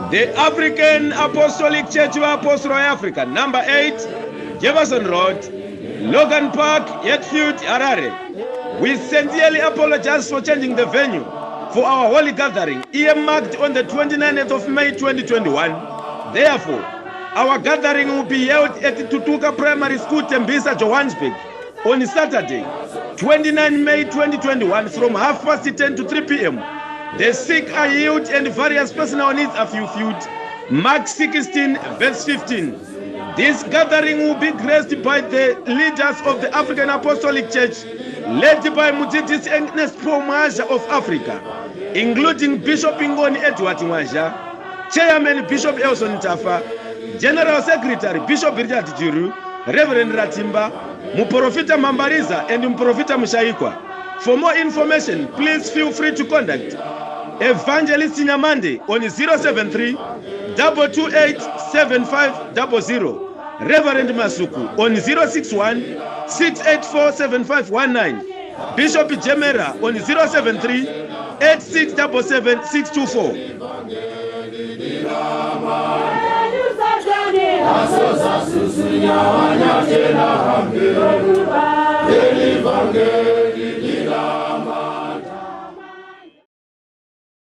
The African Apostolic Church of Apostle of Africa, number 8, Jefferson Road, Logan Park, Yetfield, Harare. We sincerely apologize for changing the venue for our holy gathering, earmarked on the 29th of May 2021. Therefore, our gathering will be held at the Tutuka Primary School, Tembisa, Johannesburg, on Saturday, 29 May 2021, from 10:30 to 3 p.m. The sick are healed and various personal needs are fulfilled. Mark 16, verse 15. This gathering will be graced by the leaders of the African Apostolic Church, led by Mutiti Ernest Paul Mwaja of Africa, including Bishop Ngoni Edward Mwaja, Chairman Bishop Elson Tafa, General Secretary Bishop Richard Jiru, Reverend Ratimba, Muprofita Mambariza, and Muprofita Mushaikwa. For more information, please feel free to contact Evangelist Nyamande on 073-228-7500, Reverend Masuku on 061-684-7519, Bishop Jemera on 073-8677-624.